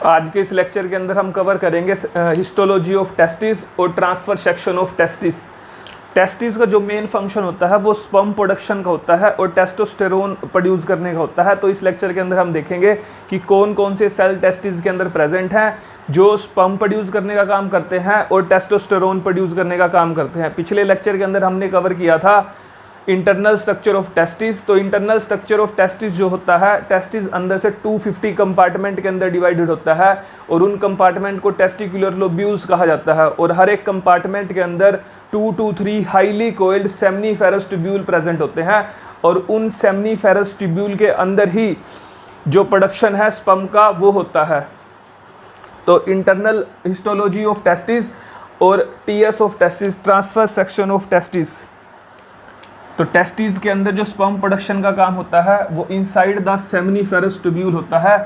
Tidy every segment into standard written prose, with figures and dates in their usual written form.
आज के इस लेक्चर के अंदर हम कवर करेंगे हिस्टोलॉजी ऑफ टेस्टिस और transfer section of testis. Testis का जो मेन फंक्शन होता है वो स्पर्म प्रोडक्शन का होता है और टेस्टोस्टेरोन प्रोड्यूस करने का होता है। तो इस लेक्चर के अंदर हम देखेंगे कि कौन कौन से सेल टेस्टिस के अंदर प्रेजेंट हैं जो स्पर्म प्रोड्यूस करने का काम करते हैं और टेस्टोस्टेरोन प्रोड्यूस करने का काम करते हैं। पिछले लेक्चर के अंदर हमने कवर किया था इंटरनल स्ट्रक्चर ऑफ टेस्टिस। तो इंटरनल स्ट्रक्चर ऑफ टेस्टिस जो होता है, टेस्टिस अंदर से 250 कंपार्टमेंट के अंदर डिवाइडेड होता है और उन कंपार्टमेंट को टेस्टिकुलर लोब्यूल्स कहा जाता है और हर एक कंपार्टमेंट के अंदर 2 to 3 highly coiled seminiferous tubule present होते हैं और उन सेमनीफेरस ट्यूब्यूल के अंदर ही जो प्रोडक्शन है स्पर्म का वो होता है। तो इंटरनल हिस्टोलॉजी ऑफ टेस्टिस और TS of testis, transfer section of testis. तो टेस्टिस के अंदर जो स्पर्म प्रोडक्शन का काम होता है वो इनसाइड द सेमनीफेरस ट्यूब्यूल होता है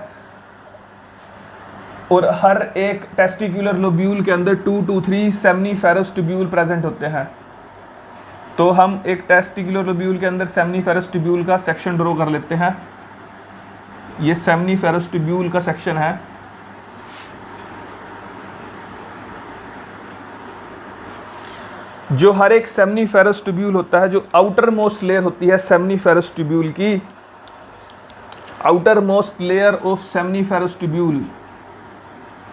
और हर एक टेस्टिकुलर लोब्यूल के अंदर 2 to 3 सेमनीफेरस ट्यूब्यूल प्रेजेंट होते हैं। तो हम एक टेस्टिकुलर लोब्यूल के अंदर सेमनीफेरस ट्यूब्यूल का सेक्शन ड्रॉ कर लेते हैं। ये सेमनीफेरस ट्यूब्यूल का सेक्शन है। जो हर एक सेमनीफेरस ट्यूब्यूल होता है, जो आउटर मोस्ट लेयर होती है सेमनीफेरस ट्यूब्यूल की, outer most layer of seminiferous tubule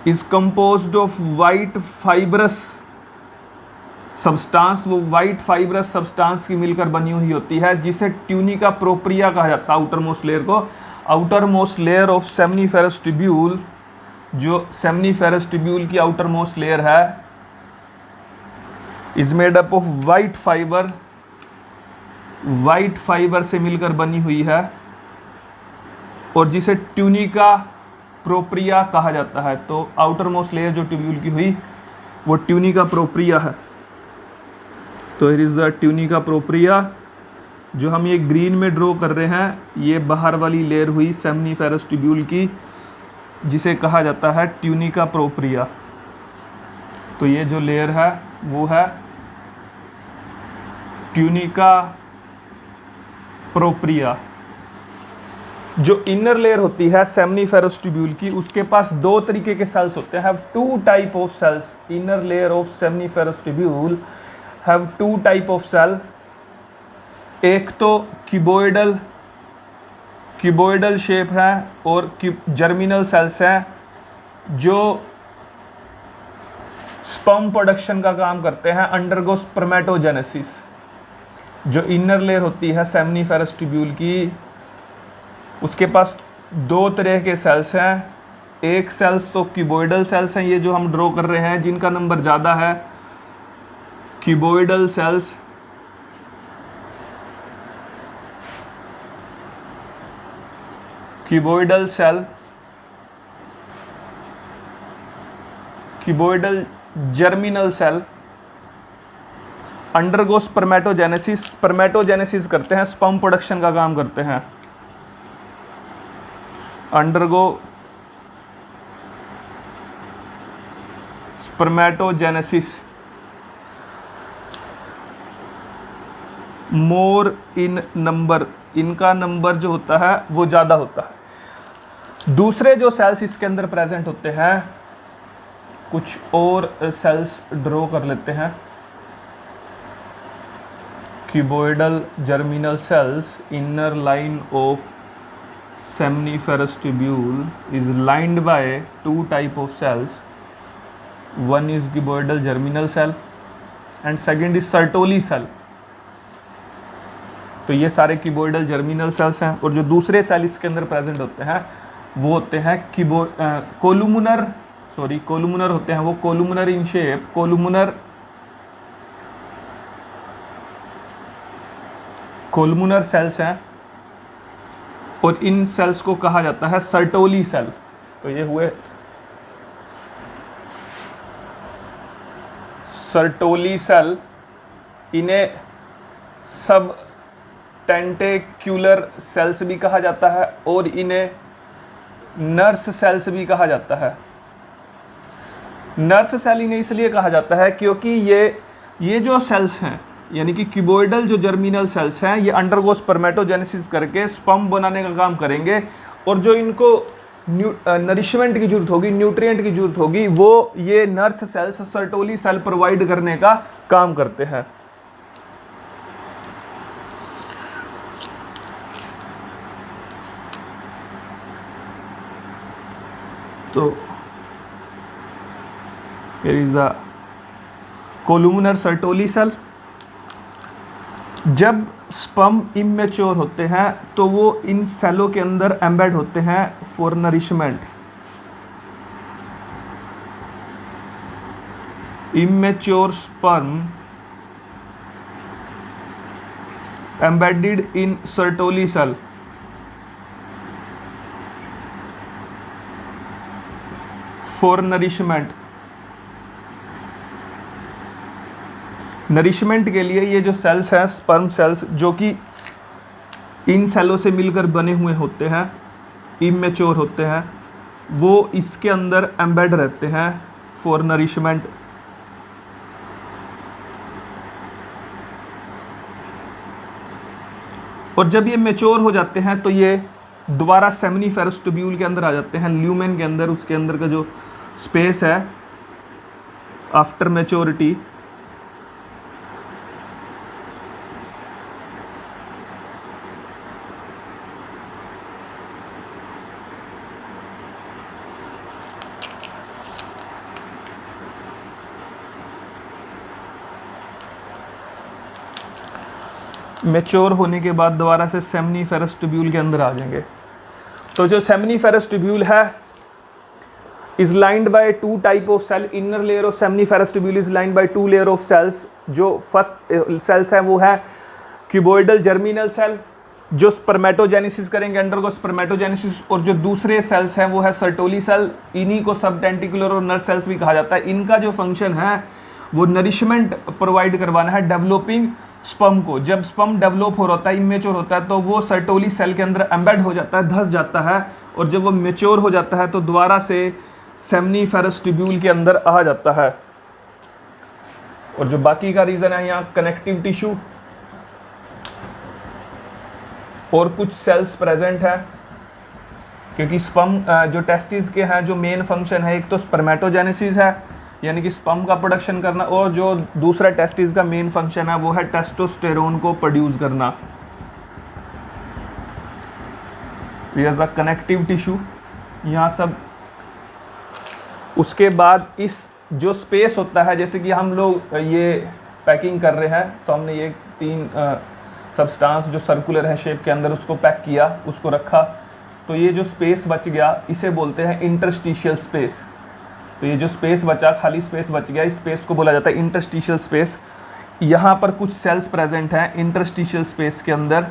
is composed of white fibrous substance. वो वाइट फाइब्रस सब्सटेंस की मिलकर बनी हुई होती है जिसे ट्यूनिका प्रोप्रिया कहा जाता है। आउटर मोस्ट लेयर को, outer most layer of seminiferous tubule, जो सेमनीफेरस ट्यूब्यूल की आउटर मोस्ट लेयर है is made up of white fibre, white fibre से मिलकर बनी हुई है और जिसे ट्यूनिका प्रोप्रिया कहा जाता है। तो आउटर मोस्ट लेयर जो ट्यूब्यूल की हुई वो ट्यूनिका प्रोप्रिया है। तो it is the tunica propria जो हम ये ग्रीन में ड्रॉ कर रहे हैं, ये बाहर वाली लेयर हुई सेमनीफेरस ट्यूब्यूल की जिसे कहा जाता है ट्यूनिका प्रोप्रिया। तो ये जो लेयर है वो है ट्यूनिका प्रोप्रिया। जो इनर लेयर होती है सेमनीफेरस ट्यूब्यूल की, उसके पास दो तरीके के सेल्स होते हैं। 2 type of cells. Inner layer of seminiferous tubule have 2 type of cell. एक तो क्यूबॉइडल शेप है और जर्मिनल सेल्स हैं जो स्पर्म प्रोडक्शन का काम करते हैं, अंडरगो स्पर्मेटोजेनेसिस। जो इनर लेयर होती है सेमनीफेरस ट्यूब्यूल की, उसके पास 2 तरह के सेल्स हैं। एक सेल्स तो क्यूबॉइडल सेल्स हैं, ये जो हम ड्रॉ कर रहे हैं जिनका नंबर ज़्यादा है, cuboidal cells. Cuboidal cell, cuboidal germinal cell undergo spermatogenesis, spermatogenesis करते हैं, स्पर्म प्रोडक्शन का काम करते हैं। Undergo spermatogenesis more in number, इनका नंबर जो होता है वो ज़्यादा होता है। दूसरे जो सेल्स इसके अंदर प्रेजेंट होते हैं, कुछ और सेल्स ड्रॉ कर लेते हैं। Cuboidal germinal cells, inner line of seminiferous tubule is lined by 2 type of cells. One is cuboidal germinal cell and second is Sertoli cell। तो ये सारे क्यूबॉइडल जर्मिनल सेल्स हैं और जो दूसरे सेल इसके अंदर प्रेजेंट होते हैं वो होते हैं कोलुमुनर होते हैं। वो कोलुमुनर इन शेप, कोलुमुनर सेल्स हैं और इन सेल्स को कहा जाता है सर्टोली सेल। तो ये हुए सर्टोली सेल। इन्हें सब टेंटेक्युलर सेल्स भी कहा जाता है और इन्हें नर्स सेल्स भी कहा जाता है। नर्स सेल इन्हें इसलिए कहा जाता है क्योंकि ये जो सेल्स हैं, यानी कि क्यूबॉइडल जो जर्मिनल सेल्स हैं, ये अंडरगो स्पर्मेटोजेनेसिस करके स्पर्म बनाने का काम करेंगे और जो इनको नरिशमेंट की जरूरत होगी, न्यूट्रिएंट की जरूरत होगी, वो ये nurse cells Sertoli cell provide करने का काम करते हैं। तो here is the columnar Sertoli cell. जब स्पर्म इमेच्योर होते हैं तो वो इन सेलों के अंदर एम्बेड होते हैं for nourishment. Immature sperm embedded in Sertoli cell for nourishment. Nourishment के लिए ये जो सेल्स हैं, स्पर्म सेल्स, जो कि इन सेलों से मिलकर बने हुए होते हैं, इमेच्योर होते हैं, वो इसके अंदर एम्बेड रहते हैं फॉर नरिशमेंट। और जब ये मेच्योर हो जाते हैं तो ये दोबारा सेमिनिफेरस ट्यूब्यूल के अंदर आ जाते हैं, ल्यूमेन के अंदर। उसके अंदर का जो स्पेस है आफ्टर मेच्योरिटी, मेच्योर होने के बाद दोबारा से सेमिनिफेरस ट्यूब्यूल के अंदर आ जाएंगे। तो जो सेमिनिफेरस ट्यूब्यूल है is lined by two type of cell. Inner layer of seminiferous tubule is lined by two layer of cells. जो फर्स्ट सेल्स है वो है क्यूबोइडल जर्मिनल सेल, जो स्पर्मेटोजेनेसिस करेंगे, अंडरगो स्पर्मेटोजेनेसिस। और जो दूसरे सेल्स हैं वो है सर्टोली सेल। इन्हीं को सब टेंटिकुलर और नर्व सेल्स भी कहा जाता है। इनका जो फंक्शन है वो नरिशमेंट प्रोवाइड करवाना है डेवलपिंग स्पर्म को। जब स्पर्म डेवलप हो रहा है, इमेच्योर होता है, तो वो सर्टोली सेल के अंदर एम्बेड हो जाता है, धस जाता है। और जब वो मेच्योर हो जाता है तो दोबारा से सेमिनिफेरस ट्यूब्यूल के अंदर आ जाता है। और जो बाकी का रीजन है यहाँ कनेक्टिव टिश्यू और कुछ सेल्स प्रेजेंट है, क्योंकि स्पर्म जो टेस्टिस के हैं, जो मेन फंक्शन है, एक तो स्पर्मेटोजेनेसिस है यानी कि स्पर्म का प्रोडक्शन करना, और जो दूसरा टेस्टिस का मेन फंक्शन है वो है टेस्टोस्टेरोन को प्रोड्यूस करना। ये कनेक्टिव टिश्यू यहाँ सब। उसके बाद इस जो स्पेस होता है, जैसे कि हम लोग ये पैकिंग कर रहे हैं, तो हमने ये तीन सब्सटेंस जो सर्कुलर है शेप के अंदर, उसको पैक किया, उसको रखा, तो ये जो स्पेस बच गया इसे बोलते हैं इंटरस्टिशियल स्पेस। तो ये जो स्पेस बचा, खाली स्पेस बच गया, इस स्पेस को बोला जाता है इंटरस्टिशियल स्पेस। यहाँ पर कुछ सेल्स प्रेजेंट हैं इंटरस्टिशियल स्पेस के अंदर।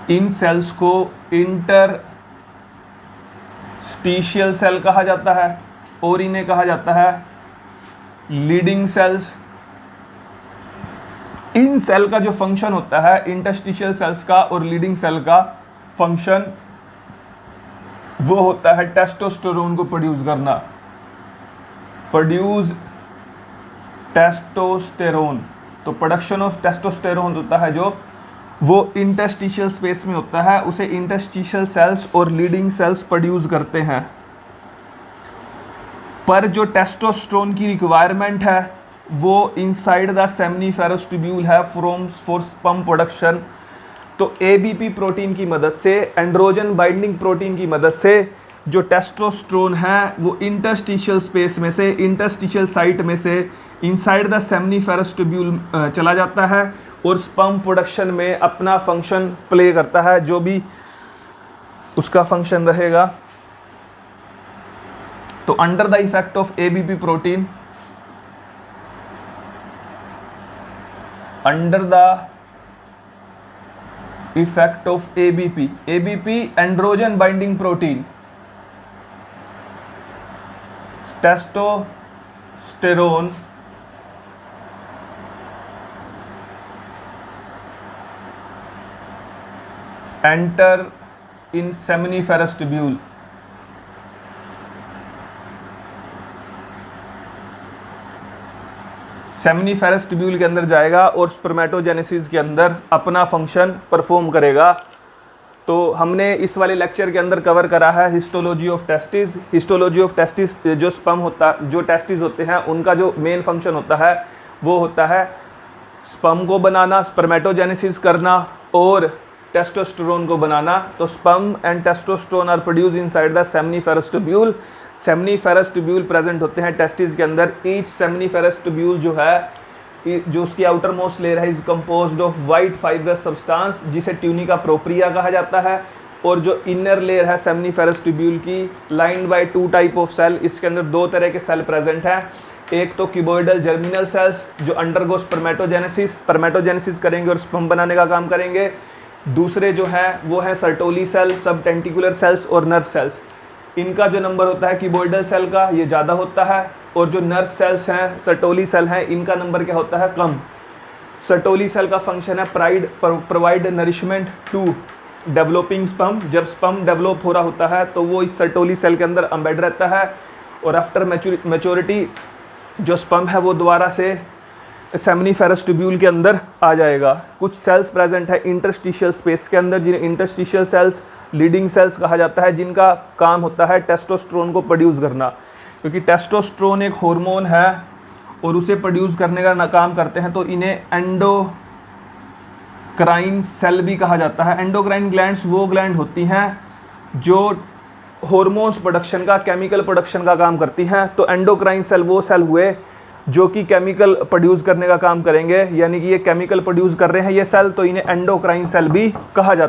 इन सेल्स को इंटरस्टिशियल सेल कहा जाता है और इन्हें कहा जाता है लीडिंग सेल्स। इन सेल का जो फंक्शन होता है, इंटरस्टिशियल सेल्स का और लीडिंग सेल का फंक्शन, वो होता है टेस्टोस्टेरोन को प्रोड्यूस करना। Produce testosterone. तो प्रोडक्शन ऑफ टेस्टोस्टेरोन होता है जो वो इंटरस्टिशियल स्पेस में होता है, उसे इंटरस्टिशियल सेल्स और लीडिंग सेल्स प्रोड्यूस करते हैं। पर जो टेस्टोस्टेरोन की रिक्वायरमेंट है वो इनसाइड द सेमिनिफेरस ट्यूब्यूल है फॉर स्पर्म प्रोडक्शन। तो एबीपी प्रोटीन की मदद से, एंड्रोजन बाइंडिंग प्रोटीन की मदद से जो टेस्टोस्टेरोन है वो इंटरस्टिशियल स्पेस में से, इंटरस्टिशियल साइट में से इनसाइड द सेमिनिफेरस ट्यूब्यूल चला जाता है और स्पर्म प्रोडक्शन में अपना फंक्शन प्ले करता है, जो भी उसका फंक्शन रहेगा। तो under the effect of ABP protein, under the effect of ABP androgen binding protein, testosterone enter in seminiferous tubule. Seminiferous tubule के अंदर जाएगा और स्पर्मेटोजेनेसिस के अंदर अपना फंक्शन परफॉर्म करेगा। तो हमने इस वाले लेक्चर के अंदर कवर करा है histology of testis. Histology of testis जो स्पर्म होता जो टेस्टिस होते हैं उनका जो मेन फंक्शन होता है वो होता है स्पर्म को बनाना, स्पर्मेटोजेनेसिस करना और टेस्टोस्टेरोन को बनाना। तो sperm and testosterone are produce inside the seminiferous tubule. Seminiferous tubule present होते हैं टेस्टिस के अंदर। ईच सेमिनिफेरस ट्यूब्यूल जो है, जो उसकी आउटर मोस्ट लेयर है, is composed of white fibrous substance जिसे ट्यूनिका प्रोप्रिया कहा जाता है। और जो इनर लेयर है सेमिनिफेरस ट्यूब्यूल की, lined by 2 type of cell. इसके अंदर 2 तरह के सेल प्रेजेंट हैं। एक तो क्यूबॉइडल जर्मिनल सेल्स जो अंडरगो स्पर्मेटोजेनेसिस करेंगे और स्पर्म बनाने का काम करेंगे। दूसरे जो हैं वो है सर्टोली सेल, सब टेंटिकुलर सेल्स और नर्व सेल्स। इनका जो नंबर होता है क्यूबॉइडल सेल का ये ज़्यादा होता है, और जो नर्व सेल्स हैं, सर्टोली सेल हैं, इनका नंबर क्या होता है, कम। सर्टोली सेल का फंक्शन है provide nourishment to developing sperm. जब स्पर्म डेवलप हो रहा होता है तो वो इस सर्टोली सेल के अंदर एम्बेड रहता है, और आफ्टर मैच्योरिटी जो स्पर्म है वो दोबारा से सेमिनिफेरस ट्यूब्यूल के अंदर आ जाएगा। कुछ सेल्स प्रेजेंट है इंटरस्टिशियल स्पेस के अंदर, जिन्हें इंटरस्टिशियल सेल्स, लीडिंग सेल्स कहा जाता है, जिनका काम होता है टेस्टोस्टेरोन को प्रोड्यूस करना। क्योंकि टेस्टोस्टेरोन एक हार्मोन है और उसे प्रोड्यूस करने का काम करते हैं, तो इन्हें एंडोक्राइन सेल भी कहा जाता है। एंडोक्राइन ग्लैंड्स वो ग्लैंड होती हैं जो हार्मोन्स प्रोडक्शन का, केमिकल प्रोडक्शन का काम करती हैं। तो एंडोक्राइन सेल वो सेल हुए जो कि केमिकल प्रोड्यूस करने का काम करेंगे, यानी कि ये केमिकल प्रोड्यूस कर रहे हैं ये सेल, तो इन्हें एंडोक्राइन सेल भी कहा जाता है।